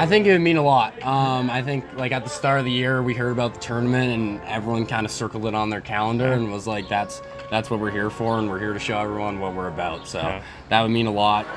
I think it would mean a lot. I think like at the start of the year we heard about the tournament and everyone kind of circled it on their calendar and was like, that's what we're here for, and we're here to show everyone what we're about. So that would mean a lot.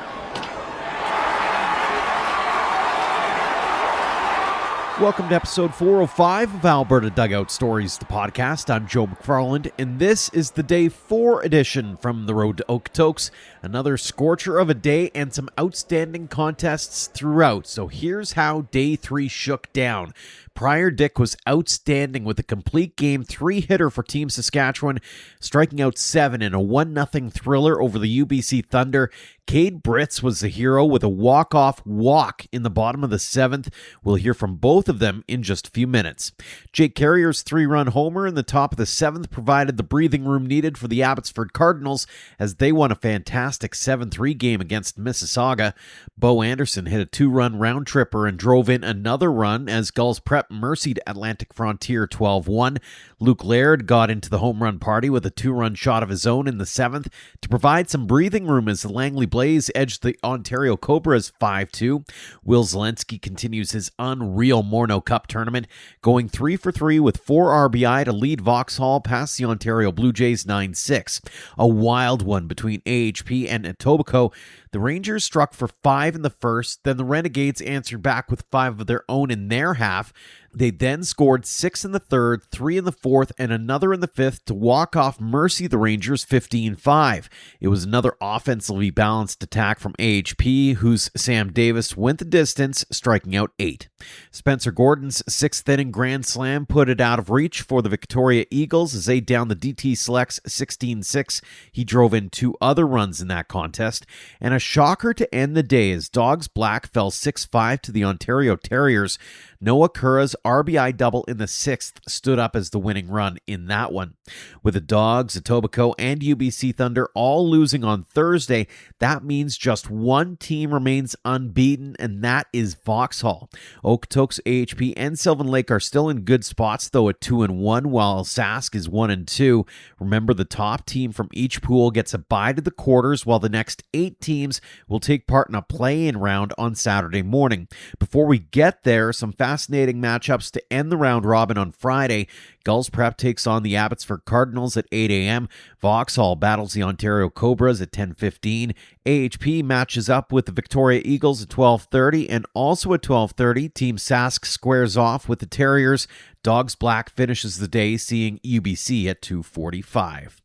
Welcome to episode 405 of Alberta Dugout Stories, the podcast. I'm Joe McFarland, and this is the Day 4 edition from the road to Okotoks. Another scorcher of a day and some outstanding contests throughout. So here's how Day 3 shook down. Pryor Dyck was outstanding with a complete game 3-hitter for Team Saskatchewan, striking out 7 in a 1-0 thriller over the UBC Thunder. Cade Britz was the hero with a walk-off walk in the bottom of the 7th. We'll hear from both of them in just a few minutes. Jake Carrier's 3-run homer in the top of the 7th provided the breathing room needed for the Abbotsford Cardinals as they won a fantastic 7-3 game against Mississauga. Bo Andersen hit a 2-run round tripper and drove in another run as Gulls Prep mercied Atlantic Frontier 12-1. Luke Laird got into the home run party with a 2-run shot of his own in the 7th to provide some breathing room as the Langley Blaze edged the Ontario Cobras 5-2. Will Zelensky continues his unreal Morneau Cup tournament, going 3 for 3 with 4 RBI to lead Vauxhall past the Ontario Blue Jays 9-6. A wild one between AHP and Etobicoke. The Rangers struck for 5 in the first, then the Renegades answered back with 5 of their own in their half. They then scored 6 in the third, 3 in the fourth, and another in the fifth to walk off mercy the Rangers 15-5. It was another offensively balanced attack from AHP, whose Sam Davis went the distance, striking out 8. Spencer Gordon's 6th inning grand slam put it out of reach for the Victoria Eagles as they downed the DT Selects 16-6. He drove in 2 other runs in that contest, and a shocker to end the day as Dawgs Black fell 6-5 to the Ontario Terriers. Noah Cura's RBI double in the 6th stood up as the winning run in that one. With the Dawgs, Etobicoke, and UBC Thunder all losing on Thursday, that means just one team remains unbeaten, and that is Vauxhall. Okotoks, AHP, and Sylvan Lake are still in good spots, though at 2-1, while Sask is 1-2. Remember, the top team from each pool gets a bye to the quarters, while the next 8 teams will take part in a play-in round on Saturday morning. Before we get there, some fascinating matchups to end the round robin on Friday. Gulls Prep takes on the Abbotsford Cardinals at 8 a.m. Vauxhall battles the Ontario Cobras at 10:15. AHP matches up with the Victoria Eagles at 12:30, and also at 12:30, Team Sask squares off with the Terriers. Dawgs Black finishes the day seeing UBC at 2:45.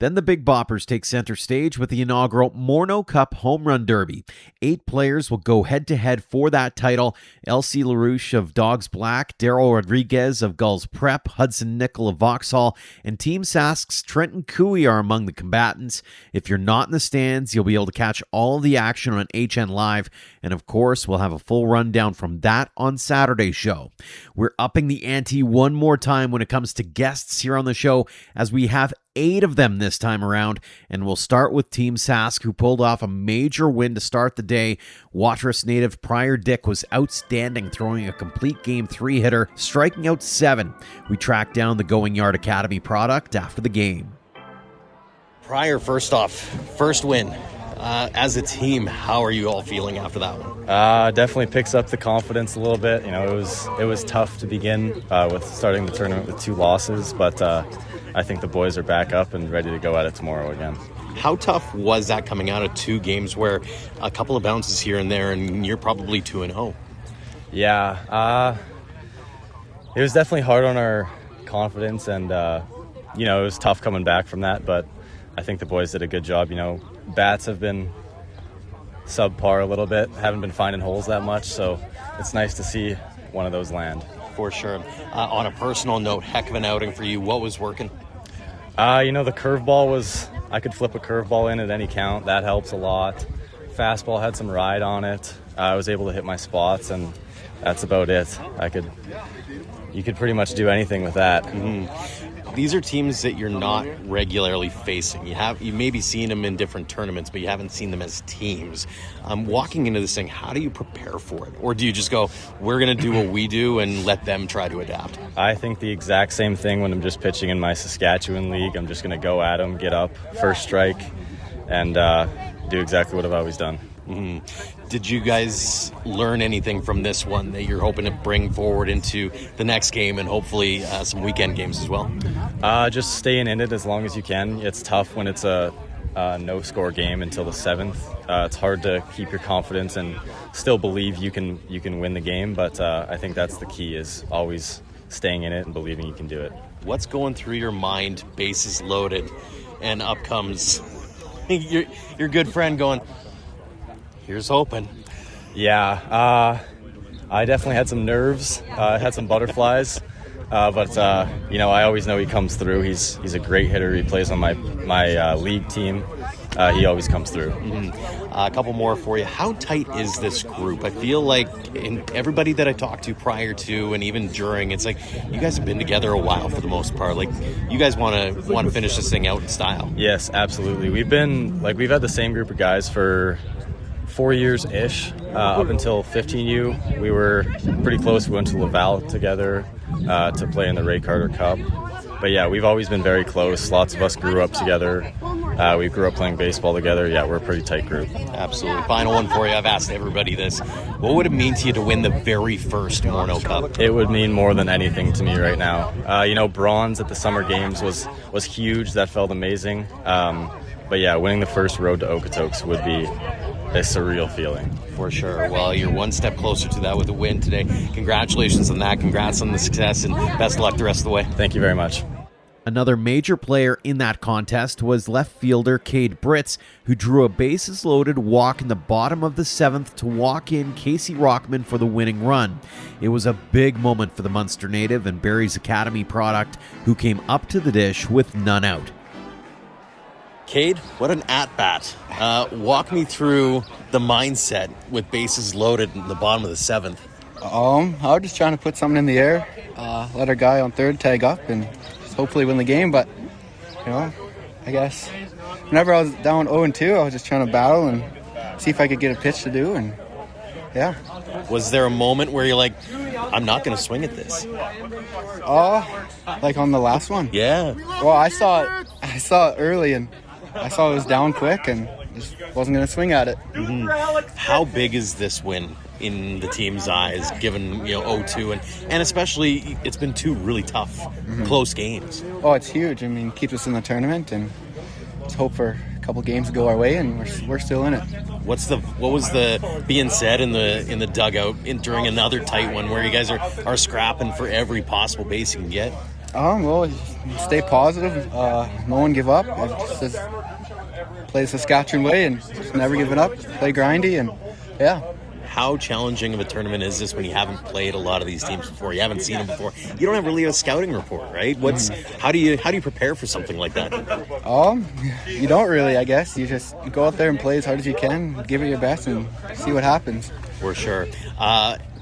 Then the Big Boppers take center stage with the inaugural Morneau Cup Home Run Derby. 8 players will go head-to-head for that title. LC LaRouche of Dawgs Black, Daryl Rodriguez of Gulls Prep, Hudson Nickel of Vauxhall, and Team Sask's Trenton Cooey are among the combatants. If you're not in the stands, you'll be able to catch all of the action on HN Live, and of course, we'll have a full rundown from that on Saturday's show. We're upping the ante one more time when it comes to guests here on the show, as we have 8 of them this time around, and we'll start with Team Sask, who pulled off a major win to start the day. Watrous native Pryor Dyck was outstanding, throwing a complete game 3-hitter, striking out 7. We tracked down the Going Yard Academy product after the game. Pryor, first off, first win. As a team, how are you all feeling after that one? Definitely picks up the confidence a little bit. You know, it was tough to begin with starting the tournament with 2 losses, but I think the boys are back up and ready to go at it tomorrow again. How tough was that coming out of 2 games where a couple of bounces here and there, and you're probably 2-0? Yeah, it was definitely hard on our confidence, and it was tough coming back from that. But I think the boys did a good job. You know, bats have been subpar a little bit, haven't been finding holes that much, so it's nice to see one of those land. For sure. On a personal note, heck of an outing for you. What was working? The curveball was, I could flip a curveball in at any count. That helps a lot. Fastball had some ride on it. I was able to hit my spots, and that's about it. You could pretty much do anything with that. Mm-hmm. These are teams that you're not regularly facing. You maybe seen them in different tournaments, but you haven't seen them as teams. Walking into this thing, how do you prepare for it? Or do you just go, we're going to do what we do and let them try to adapt? I think the exact same thing when I'm just pitching in my Saskatchewan league. I'm just going to go at them, get up, first strike, and do exactly what I've always done. Did you guys learn anything from this one that you're hoping to bring forward into the next game and hopefully some weekend games as well? Just staying in it as long as you can. It's tough when it's a no-score game until the 7th. It's hard to keep your confidence and still believe you can win the game, but I think that's the key, is always staying in it and believing you can do it. What's going through your mind, bases loaded, and up comes your good friend going, here's hoping. Yeah, I definitely had some nerves, had some butterflies, but I always know he comes through. He's a great hitter. He plays on my league team. He always comes through. A couple more for you. How tight is this group? I feel like everybody that I talked to prior to and even during, it's like you guys have been together a while for the most part. Like you guys want to finish this thing out in style. Yes, absolutely. We've had the same group of guys for 4 years-ish, up until 15U. We were pretty close. We went to Laval together to play in the Ray Carter Cup. But yeah, we've always been very close. Lots of us grew up together. We grew up playing baseball together. Yeah, we're a pretty tight group. Absolutely. Final one for you. I've asked everybody this. What would it mean to you to win the very first Morneau Cup? It would mean more than anything to me right now. Bronze at the Summer Games was huge. That felt amazing. But yeah, winning the first road to Okotoks would be a surreal feeling. For sure. Well, you're one step closer to that with a win today. Congratulations on that. Congrats on the success, and best of luck the rest of the way. Thank you very much. Another major player in that contest was left fielder Cade Britz, who drew a bases-loaded walk in the bottom of the 7th to walk in Casey Rockman for the winning run. It was a big moment for the Munster native and Barrie's Academy product, who came up to the dish with none out. Cade, what an at-bat. Walk me through the mindset with bases loaded in the bottom of the 7th. I was just trying to put something in the air, let our guy on third tag up, and just hopefully win the game. But, I guess whenever I was down 0-2, I was just trying to battle and see if I could get a pitch to do, and yeah. Was there a moment where you're like, I'm not going to swing at this? Like on the last one? Yeah. Well, I saw it early, and I saw it was down quick and just wasn't going to swing at it. How big is this win in the team's eyes, given 0-2, and especially it's been two really tough, close games? Oh, it's huge. I mean, keeps us in the tournament, and let's hope for a couple games to go our way, and we're still in it. What was the being said in the dugout during another tight one where you guys are scrapping for every possible base you can get? Well, stay positive. No one give up. Just play the Saskatchewan way and just never give it up. Play grindy, and yeah. How challenging of a tournament is this when you haven't played a lot of these teams before? You haven't seen them before. You don't have really a scouting report, right? How do you prepare for something like that? You don't really, I guess. You just go out there and play as hard as you can, give it your best, and see what happens. For sure.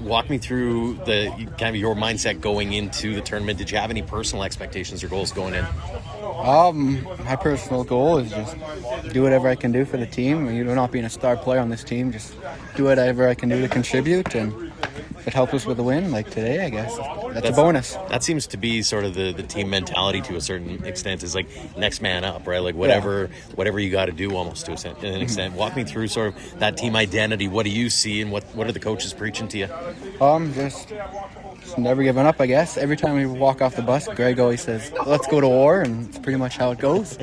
Walk me through the kind of your mindset going into the tournament. Did you have any personal expectations or goals going in? My personal goal is just do whatever I can do for the team. Not being a star player on this team, just do whatever I can do to contribute, and if it helps us with a win, like today, I guess that's a bonus. That seems to be sort of the team mentality to a certain extent, is like next man up, right? Like whatever you got to do almost to an extent. Walk me through sort of that team identity. What do you see, and what are the coaches preaching to you? Just never giving up, I guess. Every time we walk off the bus, Greg always says, let's go to war, and it's pretty much how it goes.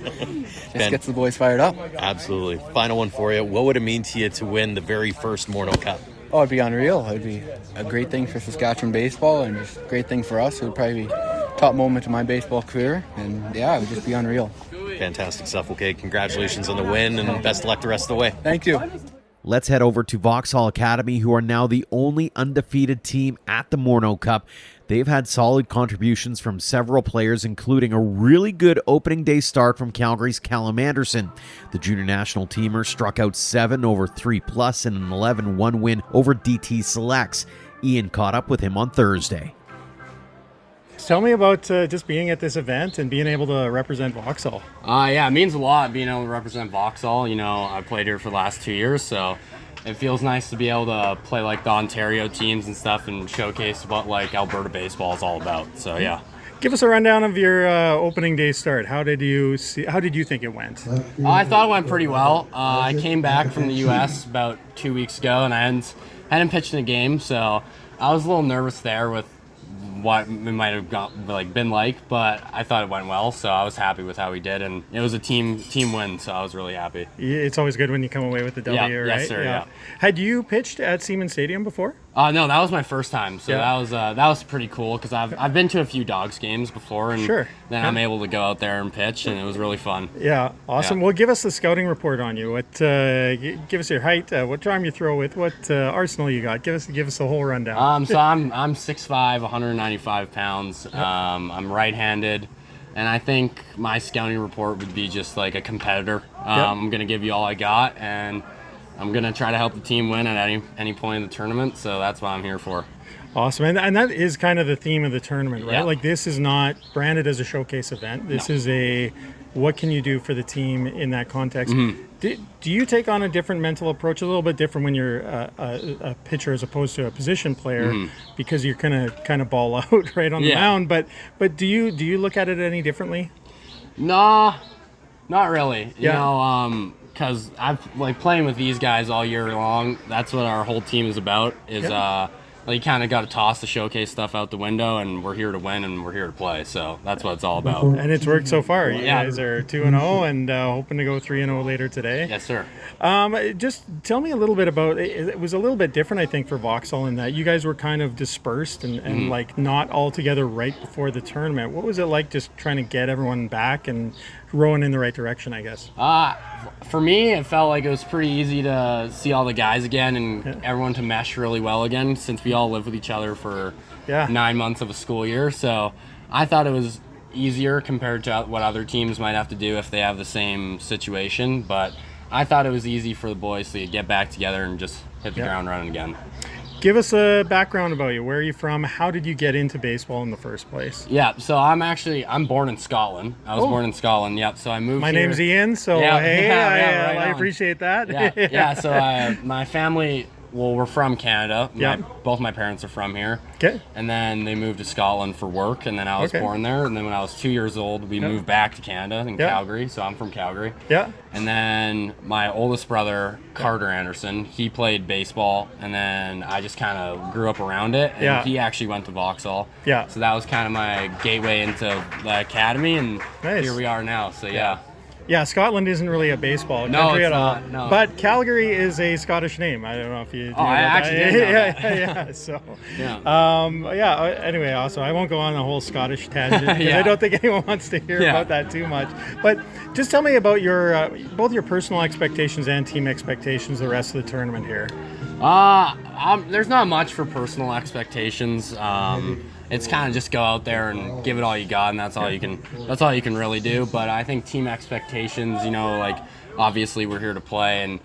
Gets the boys fired up. Absolutely. Final one for you. What would it mean to you to win the very first Morneau Cup? Oh, it'd be unreal. It'd be a great thing for Saskatchewan baseball, and just a great thing for us. It would probably be top moment of my baseball career, and yeah, it would just be unreal. Fantastic stuff. Okay, congratulations on the win, and best of luck the rest of the way. Thank you. Let's head over to Vauxhall Academy, who are now the only undefeated team at the Morneau Cup. They've had solid contributions from several players, including a really good opening day start from Calgary's Calum Andersen. The junior national teamer struck out 7 over 3+ in an 11-1 win over DT Selects. Ian caught up with him on Thursday. Tell me about just being at this event and being able to represent Vauxhall. Yeah, it means a lot being able to represent Vauxhall. I played here for the last 2 years, so it feels nice to be able to play like the Ontario teams and stuff and showcase what like Alberta baseball is all about. So yeah. Give us a rundown of your opening day start. How did you think it went? I thought it went pretty well. I came back from the U.S. about 2 weeks ago, and I hadn't pitched in a game, so I was a little nervous there with what it might have been like, but I thought it went well, so I was happy with how we did, and it was a team win, so I was really happy. It's always good when you come away with the W, right? Yes, sir. Yeah. Had you pitched at Siemens Stadium before? No, that was my first time, so that was pretty cool because I've been to a few Dawgs games before, and then I'm able to go out there and pitch, and it was really fun. Yeah, awesome. Yeah. Well, give us the scouting report on you. What give us your height, what arm you throw with, what arsenal you got. Give us the whole rundown. So I'm 6'5", 195 pounds. I'm right-handed. And I think my scouting report would be just like a competitor. I'm going to give you all I got, and I'm going to try to help the team win at any point in the tournament, so that's what I'm here for. Awesome. And that is kind of the theme of the tournament, right? Yeah. Like, this is not branded as a showcase event. This is a what can you do for the team in that context. Mm-hmm. Do you take on a different mental approach, a little bit different when you're a pitcher as opposed to a position player, because you're going to kind of ball out right on the mound? But do you look at it any differently? No, not really. You know, because I've playing with these guys all year long. That's what our whole team is about. You kind of got to toss the showcase stuff out the window, and we're here to win, and we're here to play. So that's what it's all about. And it's worked so far. You guys are 2-0 and hoping to go 3-0 later today. Yes, sir. Just tell me a little bit about it. It was a little bit different, I think, for Vauxhall in that you guys were kind of dispersed and like not all together right before the tournament. What was it like just trying to get everyone back and rowing in the right direction, I guess? For me, it felt like it was pretty easy to see all the guys again and everyone to mesh really well again, since we all lived with each other for 9 months of a school year. So I thought it was easier compared to what other teams might have to do if they have the same situation. But I thought it was easy for the boys to get back together and just hit the ground running again. Give us a background about you. Where are you from? How did you get into baseball in the first place? Yeah, so I'm born in Scotland. I was born in Scotland, yep. So I moved My here. name's Ian, so I appreciate that. Yeah, so my family, we're from Canada. Both my parents are from here. Okay. And then they moved to Scotland for work, and then I was born there. And then when I was 2 years old, we moved back to Canada in Calgary, so I'm from Calgary. Yeah. And then my oldest brother, Carter Andersen, he played baseball, and then I just kind of grew up around it, and he actually went to Vauxhall. Yeah. So that was kind of my gateway into the academy, and here we are now, so Yeah, Scotland isn't really a baseball country at all. No. But Calgary is a Scottish name. I don't know if you do I actually didn't know that. Anyway, also, I won't go on a whole Scottish tangent because I don't think anyone wants to hear about that too much. But just tell me about your both your personal expectations and team expectations the rest of the tournament here. There's not much for personal expectations. It's kind of just go out there and give it all you got, and that's all you can really do. But I think team expectations, obviously we're here to play and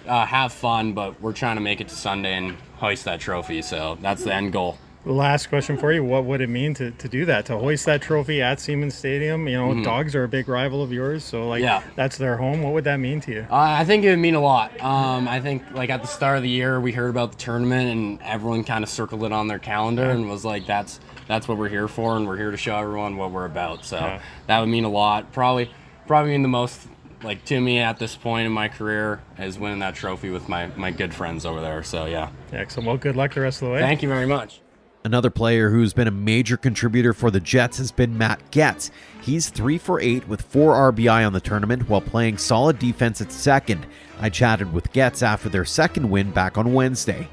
have fun, but we're trying to make it to Sunday and hoist that trophy. So that's the end goal. Last question for you. What would it mean to do that, to hoist that trophy at Siemens Stadium? Dawgs are a big rival of yours, so that's their home. What would that mean to you? I think it would mean a lot. I think at the start of the year, we heard about the tournament, and everyone kind of circled it on their calendar and was like, that's what we're here for, and we're here to show everyone what we're about. So that would mean a lot. Probably mean the most to me at this point in my career is winning that trophy with my good friends over there. So Excellent. Well, good luck the rest of the way. Thank you very much. Another player who's been a major contributor for the Jets has been Matt Getz. He's 3 for 8 with 4 RBI on the tournament while playing solid defense at second. I chatted with Getz after their second win back on Wednesday.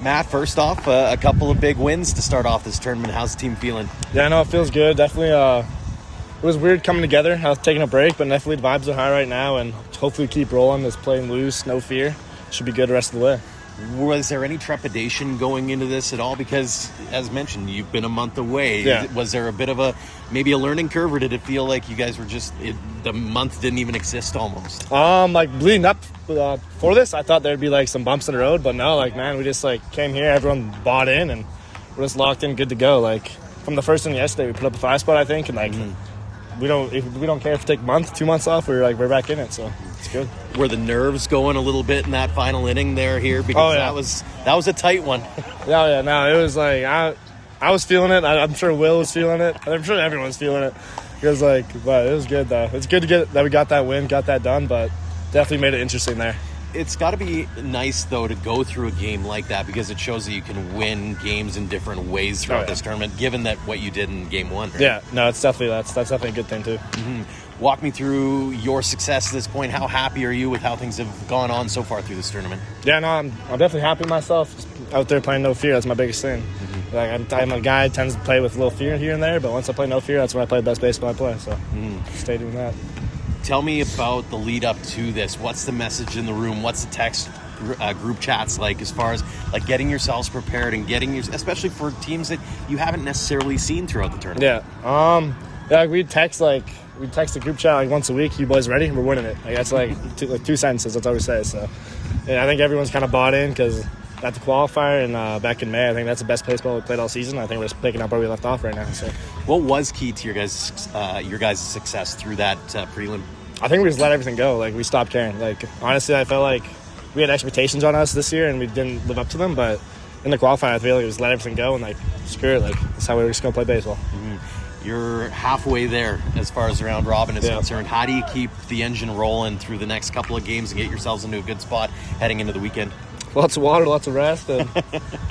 Matt, first off, a couple of big wins to start off this tournament. How's the team feeling? Yeah, no, it feels good. Definitely, it was weird coming together. I was taking a break, but definitely the vibes are high right now, and hopefully keep rolling. Just playing loose, no fear. Should be good the rest of the way. Was there any trepidation going into this at all? Because, as mentioned, you've been a month away. Yeah. Was there a bit of maybe a learning curve, or did it feel like you guys were the month didn't even exist almost? Leading up for this, I thought there'd be some bumps in the road, but no, we just came here, everyone bought in, and we're just locked in, good to go. From the first one yesterday, we put up a 5 spot, I think, and we don't care if we take a month, 2 months off. We're back in it, so it's good. Were the nerves going a little bit in that final inning here? Because that was a tight one. No, it was I was feeling it. I'm sure Will was feeling it. I'm sure everyone's feeling it. Because, but it was good, though. It's good to get that we got that win, got that done, but definitely made it interesting there. It's got to be nice, though, to go through a game like that because it shows that you can win games in different ways throughout this tournament, given that what you did in game 1. Right? Yeah, no, it's definitely that's definitely a good thing, too. Mm-hmm. Walk me through your success at this point. How happy are you with how things have gone on so far through this tournament? Yeah, no, I'm definitely happy with myself. Just out there playing no fear, that's my biggest thing. I'm a guy who tends to play with a little fear here and there, but once I play no fear, that's when I play the best baseball I play, so stay doing that. Tell me about the lead up to this. What's the message in the room? What's the text group chats like as far as like getting yourselves prepared and especially for teams that you haven't necessarily seen throughout the tournament? Yeah, we text the group chat like once a week. You boys ready? We're winning it. Like that's like two sentences. That's all we say. So yeah, I think everyone's kind of bought in because at the qualifier and back in May, I think that's the best baseball we played all season. I think we're just picking up where we left off right now. So what was key to your guys' success through that prelim? I think we just let everything go. Like we stopped caring. Like honestly, I felt like we had expectations on us this year and we didn't live up to them. But in the qualifier, I feel like we just let everything go and like screw it. Like that's how we were just gonna play baseball. Mm-hmm. You're halfway there as far as the round robin is concerned. How do you keep the engine rolling through the next couple of games and get yourselves into a good spot heading into the weekend? Lots of water, lots of rest, and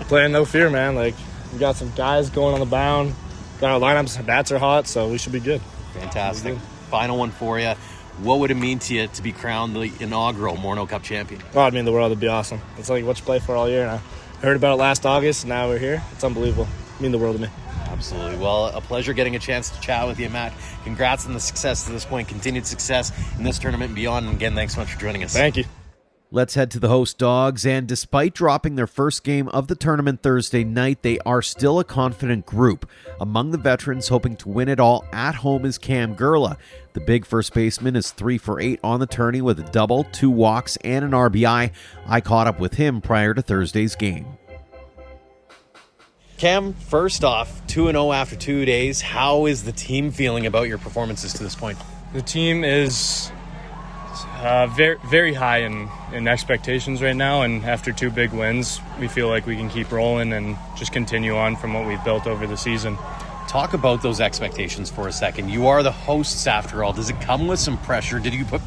playing no fear, man. Like we got some guys going on the mound. Got our lineups, bats are hot, so we should be good. Fantastic. Final one for you. What would it mean to you to be crowned the inaugural Morneau Cup champion? Oh, it'd mean the world. It'd be awesome. It's like what you play for all year. And I heard about it last August, and now we're here. It's unbelievable. It'd mean the world to me. Absolutely. Well, a pleasure getting a chance to chat with you, Matt. Congrats on the success to this point. Continued success in this tournament and beyond. And again, thanks so much for joining us. Thank you. Let's head to the host Dawgs, and despite dropping their first game of the tournament Thursday night, they are still a confident group. Among the veterans hoping to win it all at home is Gerla. The big first baseman is 3 for 8 on the tourney with a double, 2 walks, and an RBI. I caught up with him prior to Thursday's game. Cam, first off, 2-0 after 2 days. How is the team feeling about your performances to this point? The team is very, very high in expectations right now, and after 2 big wins, we feel like we can keep rolling and just continue on from what we've built over the season. Talk about those expectations for a second. You are the hosts after all. Does it come with some pressure? Did you put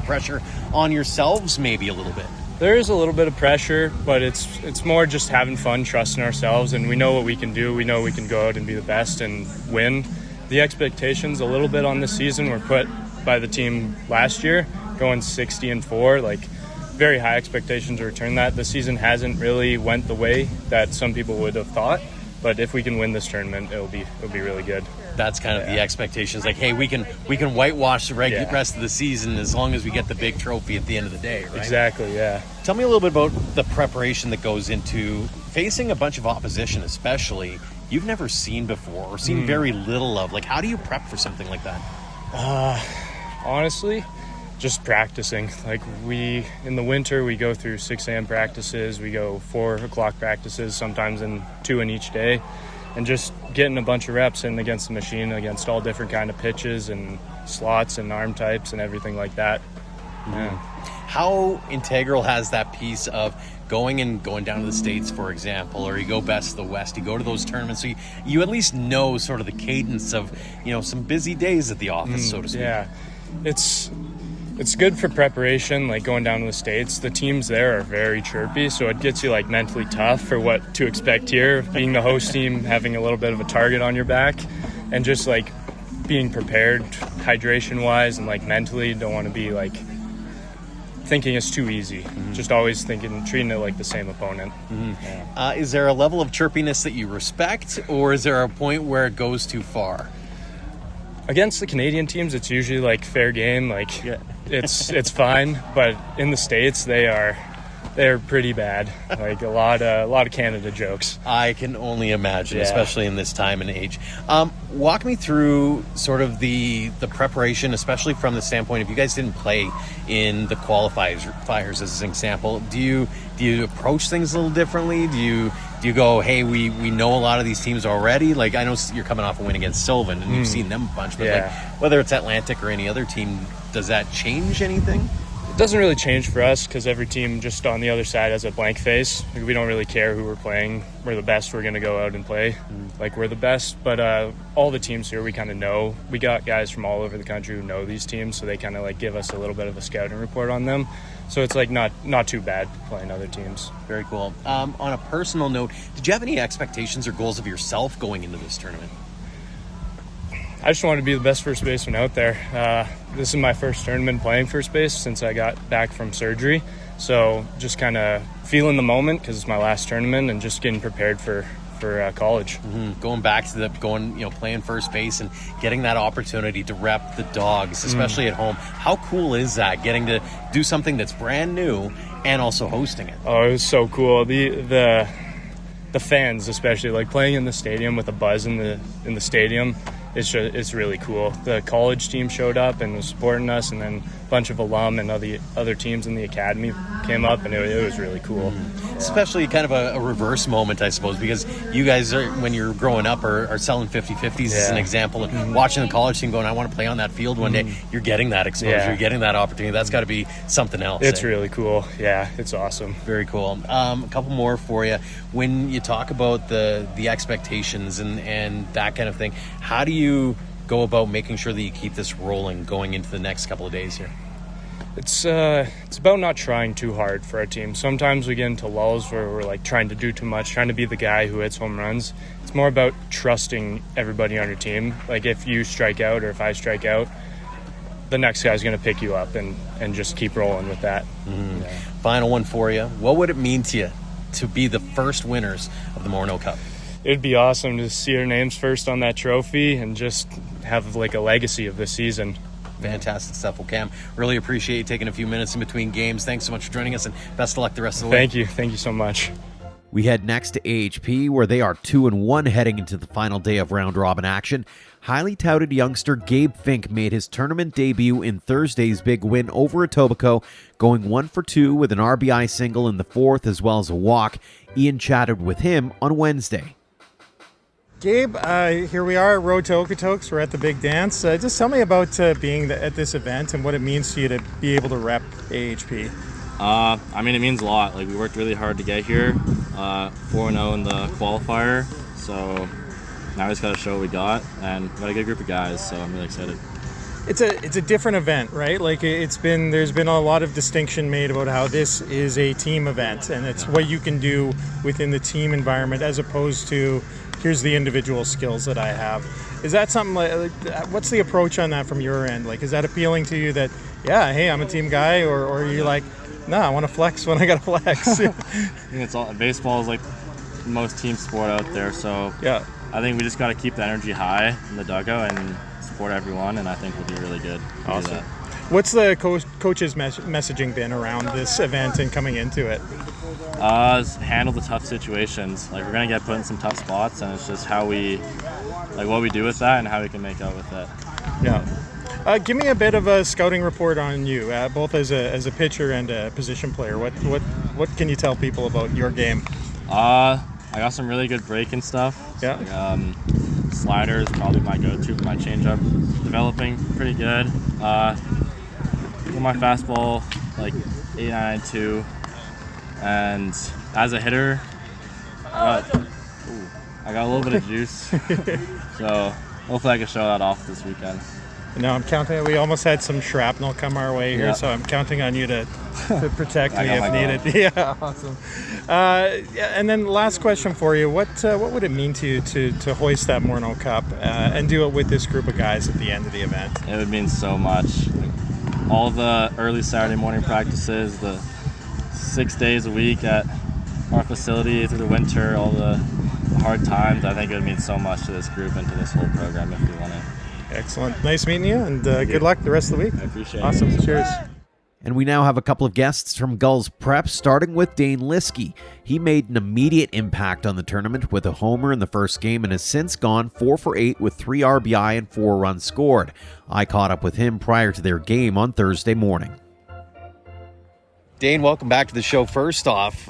pressure on yourselves maybe a little bit? There is a little bit of pressure, but it's more just having fun, trusting ourselves, and we know what we can do. We know we can go out and be the best and win. The expectations a little bit on this season were put by the team last year, going 60-4, like very high expectations to return that. The season hasn't really went the way that some people would have thought, but if we can win this tournament, it'll be really good. That's kind of the expectations. Like, hey, we can whitewash the rest of the season as long as we get the big trophy at the end of the day, right? Exactly, yeah. Tell me a little bit about the preparation that goes into facing a bunch of opposition, especially you've never seen before or seen very little of. Like, how do you prep for something like that? Honestly, just practicing. Like in the winter, we go through 6 a.m. practices. We go 4 o'clock practices, sometimes 2 in each day. And just getting a bunch of reps in against the machine, against all different kind of pitches and slots and arm types and everything like that. Yeah. How integral has that piece of going down to the States, for example, or you go best of the West, you go to those tournaments, so you at least know sort of the cadence of, some busy days at the office, so to speak. Yeah, it's good for preparation, like going down to the States. The teams there are very chirpy, so it gets you like mentally tough for what to expect here. Being the host team, having a little bit of a target on your back, and just like being prepared hydration-wise and like mentally, don't want to be like thinking it's too easy. Just always treating it like the same opponent. Yeah. Is there a level of chirpiness that you respect, or is there a point where it goes too far? Against the Canadian teams, it's usually like fair game. Like it's fine, but in the States, they're pretty bad. Like a lot of Canada jokes. I can only imagine, especially in this time and age. Walk me through sort of the preparation, especially from the standpoint if you guys didn't play in the qualifiers as an example. Do you approach things a little differently? Do you go, hey, we know a lot of these teams already? Like, I know you're coming off a win against Sylvan, and you've seen them a bunch, but like, whether it's Atlantic or any other team, does that change anything? It doesn't really change for us because every team just on the other side has a blank face. Like, we don't really care who we're playing. We're the best. We're going to go out and play like we're the best. But all the teams here, we kind of know. We got guys from all over the country who know these teams, so they kind of like give us a little bit of a scouting report on them. So it's like not too bad playing other teams. Very cool. On a personal note, did you have any expectations or goals of yourself going into this tournament? I just want to be the best first baseman out there. This is my first tournament playing first base since I got back from surgery. So just kind of feeling the moment because it's my last tournament and just getting prepared for college. Going back to playing first base and getting that opportunity to rep the Dawgs, especially at home. How cool is that, getting to do something that's brand new and also hosting it? Oh, it was so cool. The fans, especially, like playing in the stadium with a buzz in the stadium. It's really cool. The college team showed up and was supporting us, and then a bunch of alum and other teams in the academy came up, and it was really cool. Especially kind of a reverse moment, I suppose, because you guys, when you're growing up, are selling 50-50s as an example, and watching the college team going, I want to play on that field one day. You're getting that exposure, you're getting that opportunity. That's got to be something else. It's really cool. Yeah, it's awesome. Very cool. A couple more for you. When you talk about the expectations and that kind of thing, how do you go about making sure that you keep this rolling going into the next couple of days here? It's about not trying too hard for our team. Sometimes we get into lulls where we're like trying to do too much, trying to be the guy who hits home runs. It's more about trusting everybody on your team. Like if you strike out or if I strike out, the next guy's going to pick you up and just keep rolling with that. Yeah. Final one for you. What would it mean to you to be the first winners of the Morneau Cup? It'd be awesome to see our names first on that trophy and just have like a legacy of this season. Fantastic stuff. Well, Cam, really appreciate you taking a few minutes in between games. Thanks so much for joining us, and best of luck the rest of the way. Thank you so much. We head next to AHP, where they are 2-1 heading into the final day of round-robin action. Highly touted youngster Gabe Fink made his tournament debut in Thursday's big win over Etobicoke, going 1 for 2 with an RBI single in the fourth as well as a walk. Ian chatted with him on Wednesday. Gabe, here we are, road to Okotoks. We're at the big dance. Just tell me about being at this event and what it means to you to be able to rep AHP. I mean, it means a lot. Like, we worked really hard to get here, 4-0 in the qualifier. So now we just got to show what we got, and we got a good group of guys. So I'm really excited. It's a different event, right? Like there's been a lot of distinction made about how this is a team event, and it's what you can do within the team environment as opposed to here's the individual skills that I have. Is that something like what's the approach on that from your end? Like, is that appealing to you that, yeah, hey, I'm a team guy, or are you like, no, I want to flex when I got to flex? I think it's all, baseball is like the most team sport out there, so yeah, I think we just got to keep the energy high in the dugout and support everyone, and I think we'll do really good. Awesome. What's the coach's messaging been around this event and coming into it? Handle the tough situations. Like, we're gonna get put in some tough spots, and it's just how we, like, what we do with that and how we can make out with it. Yeah. Give me a bit of a scouting report on you, both as a pitcher and a position player. What can you tell people about your game? I got some really good breaking stuff. Yeah. Like, slider is probably my go-to. My changeup developing pretty good. My fastball like 8.92, and as a hitter, I got a little bit of juice. So hopefully I can show that off this weekend. No, I'm counting. We almost had some shrapnel come our way here, so I'm counting on you to protect me if needed. Yeah, awesome. And then last question for you: what would it mean to you to hoist that Morneau Cup and do it with this group of guys at the end of the event? It would mean so much. All the early Saturday morning practices, the 6 days a week at our facility through the winter, all the hard times. I think it would mean so much to this group and to this whole program if we won it. Excellent. Nice meeting you, and good luck the rest of the week. I appreciate it. Awesome. Cheers. And we now have a couple of guests from Gulls Prep, starting with Dayne Liske. He made an immediate impact on the tournament with a homer in the first game and has since gone 4 for 8 with 3 RBI and 4 runs scored. I caught up with him prior to their game on Thursday morning. Dayne, welcome back to the show. First off,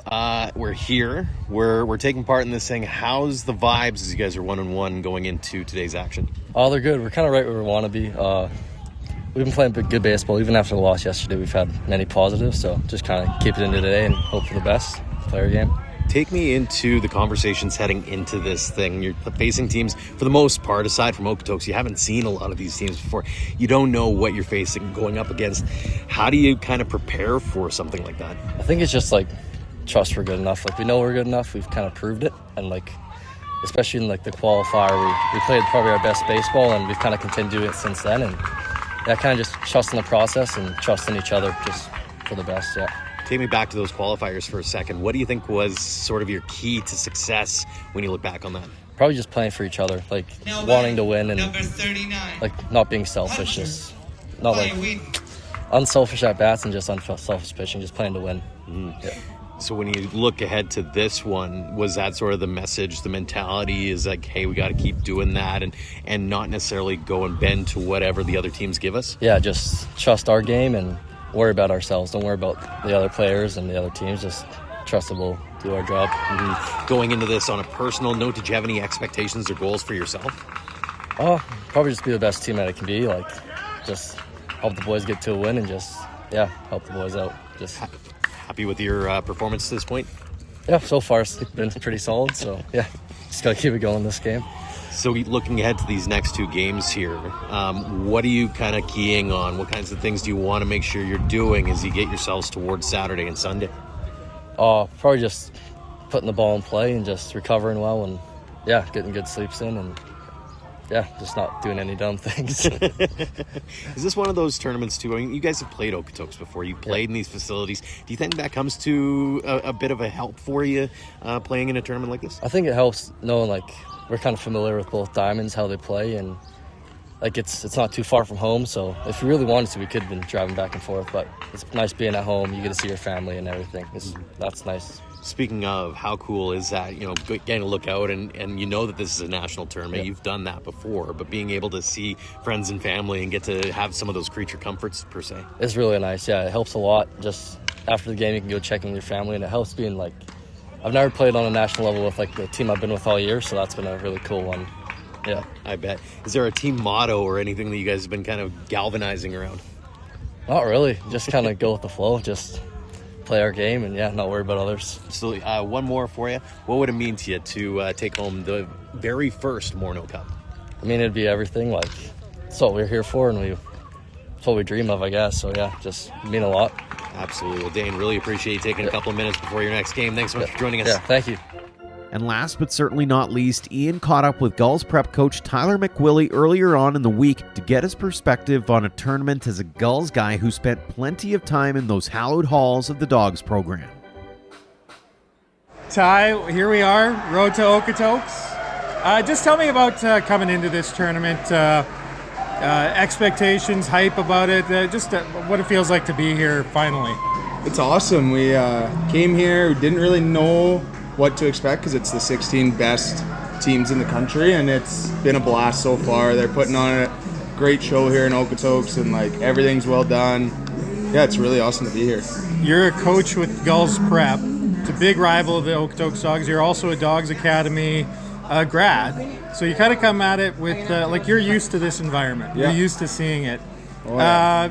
we're here. We're taking part in this thing. How's the vibes as you guys are 1-1 going into today's action? Oh, they're good. We're kind of right where we want to be. we've been playing good baseball. Even after the loss yesterday, we've had many positives. So just kind of keep it into today and hope for the best. Play our game. Take me into the conversations heading into this thing. You're facing teams, for the most part, aside from Okotoks, you haven't seen a lot of these teams before. You don't know what you're facing, going up against. How do you kind of prepare for something like that? I think it's just like trust we're good enough. Like we know we're good enough. We've kind of proved it, and like especially in like the qualifier, we played probably our best baseball, and we've kind of continued to do it since then. And yeah, kind of just trust in the process and trust in each other, just for the best. Yeah. Take me back to those qualifiers for a second. What do you think was sort of your key to success when you look back on that? Probably just playing for each other, like wanting to win and like not being selfish, just not like unselfish at bats and just unselfish pitching, just playing to win. Yeah. So when you look ahead to this one, was that sort of the message, the mentality is like, hey, we got to keep doing that and not necessarily go and bend to whatever the other teams give us? Yeah, just trust our game and worry about ourselves. Don't worry about the other players and the other teams. Just trust that we'll do our job. Going into this on a personal note, did you have any expectations or goals for yourself? Oh, probably just be the best team that it can be. Like, just help the boys get to a win and just, yeah, help the boys out. Just happy with your performance to this point? Yeah, so far it's been pretty solid. So, yeah, just got to keep it going this game. So looking ahead to these next two games here, what are you kind of keying on? What kinds of things do you want to make sure you're doing as you get yourselves towards Saturday and Sunday? Probably just putting the ball in play and just recovering well and, yeah, getting good sleeps in and, yeah, just not doing any dumb things. Is this one of those tournaments, too? I mean, you guys have played Okotoks before. You've played in these facilities. Do you think that comes to a bit of a help for you playing in a tournament like this? I think it helps knowing, like, we're kind of familiar with both diamonds, how they play, and like it's not too far from home. So if we really wanted to, we could have been driving back and forth. But it's nice being at home. You get to see your family and everything. That's nice. Speaking of, how cool is that? You know, getting to look out and you know that this is a national tournament. Yeah. You've done that before, but being able to see friends and family and get to have some of those creature comforts per se. It's really nice. Yeah, it helps a lot. Just after the game, you can go check on your family, and it helps being like. I've never played on a national level with like the team I've been with all year, so that's been a really cool one. Yeah, I bet. Is there a team motto or anything that you guys have been kind of galvanizing around? Not really. Just kind of go with the flow. Just play our game and, yeah, not worry about others. Absolutely. One more for you. What would it mean to you to take home the very first Morneau Cup? I mean, it'd be everything. Like, it's what we're here for, and it's what we dream of, I guess. So, yeah, just mean a lot. Absolutely. Well, Dayne, really appreciate you taking a couple of minutes before your next game. Thanks so much for joining us. Yeah, thank you. And last but certainly not least, Ian caught up with Gulls prep coach Tyler McWillie earlier on in the week to get his perspective on a tournament as a Gulls guy who spent plenty of time in those hallowed halls of the Dawgs program. Ty, here we are, road to Okotoks. Just tell me about coming into this tournament, expectations, hype about it, just what it feels like to be here finally. It's awesome. We came here, we didn't really know what to expect because it's the 16 best teams in the country, and it's been a blast so far. They're putting on a great show here in Okotoks, and like everything's well done. Yeah, it's really awesome to be here. You're a coach with Gulls Prep. It's a big rival of the Okotoks Dawgs. You're also a Dawgs Academy grad, so you kind of come at it with like you're used to this environment. Yeah. You're used to seeing it. Oh, yeah.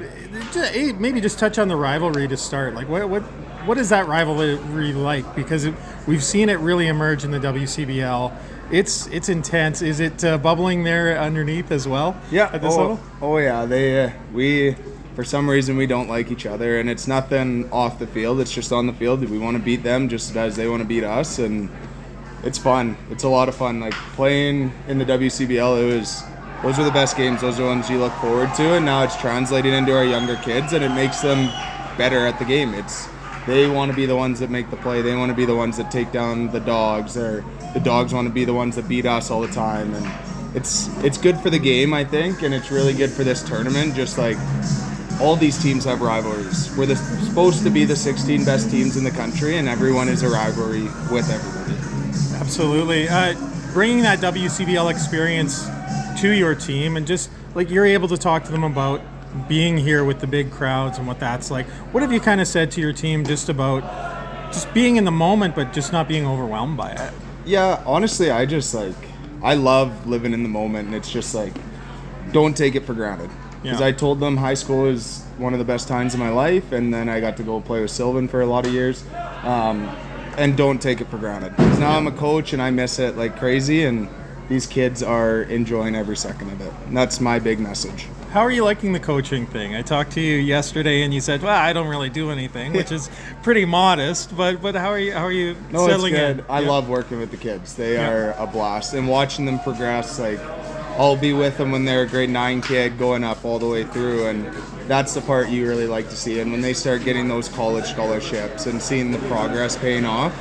Maybe just touch on the rivalry to start. Like what is that rivalry like? Because we've seen it really emerge in the WCBL. It's intense. Is it bubbling there underneath as well? Yeah. At this level? Oh yeah. We for some reason we don't like each other, and it's nothing off the field. It's just on the field. We want to beat them just as they want to beat us, and it's fun. It's a lot of fun. Like playing in the WCBL, those are the best games. Those are the ones you look forward to, and now it's translating into our younger kids, and it makes them better at the game. They want to be the ones that make the play. They want to be the ones that take down the Dawgs, or the Dawgs want to be the ones that beat us all the time. And it's good for the game, I think, and it's really good for this tournament. Just like all these teams have rivalries. We're supposed to be the 16 best teams in the country, and everyone is a rivalry with everybody. Absolutely. Bringing that WCBL experience to your team, and just like you're able to talk to them about being here with the big crowds and what that's like. What have you kind of said to your team just about just being in the moment but just not being overwhelmed by it? Yeah, honestly, I love living in the moment, and it's just like, don't take it for granted. Because I told them high school is one of the best times of my life, and then I got to go play with Sylvan for a lot of years. And don't take it for granted. Because now I'm a coach and I miss it like crazy, and these kids are enjoying every second of it. And that's my big message. How are you liking the coaching thing? I talked to you yesterday and you said, well, I don't really do anything, which is pretty modest, but how are you No, settling it's good. in? I love working with the kids. They are a blast. And watching them progress, like, I'll be with them when they're a grade 9 kid going up all the way through, and that's the part you really like to see. And when they start getting those college scholarships and seeing the progress paying off,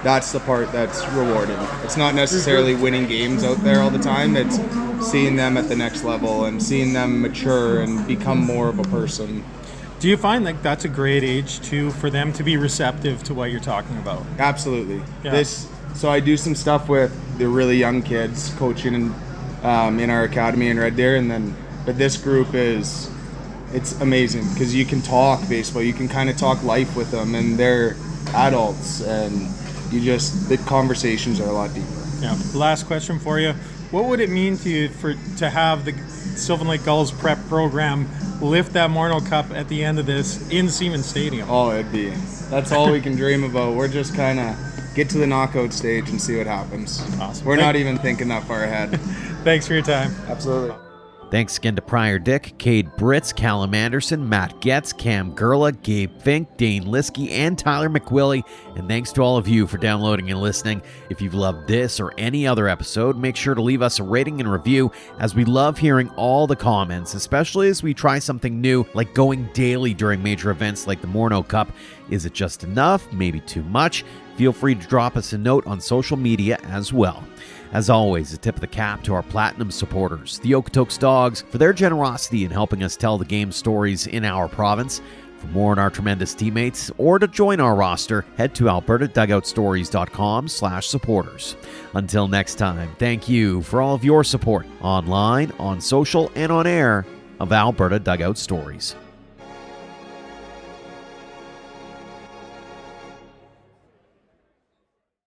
that's the part that's rewarding. It's not necessarily winning games out there all the time. It's seeing them at the next level and seeing them mature and become more of a person. Do you find like that's a great age too for them to be receptive to what you're talking about? Absolutely. Yeah. So I do some stuff with the really young kids coaching in our academy in Red Deer, but this group it's amazing because you can talk baseball, you can kind of talk life with them, and they're adults, and the conversations are a lot deeper. Yeah. Last question for you. What would it mean to you to have the Sylvan Lake Gulls prep program lift that Morneau Cup at the end of this in Siemens Stadium? Oh, that's all we can dream about. We're just kind of get to the knockout stage and see what happens. Awesome. We're not even thinking that far ahead. Thanks for your time. Absolutely. Thanks again to Pryor, Dyck, Cade, Britz, Calum, Andersen, Matt Getz, Cam, Gerla, Gabe, Fink, Dayne, Liske, and Tyler McWillie. And thanks to all of you for downloading and listening. If you've loved this or any other episode, make sure to leave us a rating and review, as we love hearing all the comments, especially as we try something new like going daily during major events like the Morneau Cup. Is it just enough? Maybe too much? Feel free to drop us a note on social media as well. As always, a tip of the cap to our platinum supporters, the Okotoks Dawgs, for their generosity in helping us tell the game stories in our province. For more on our tremendous teammates, or to join our roster, head to albertadugoutstories.com/supporters. Until next time, thank you for all of your support, online, on social, and on air, of Alberta Dugout Stories.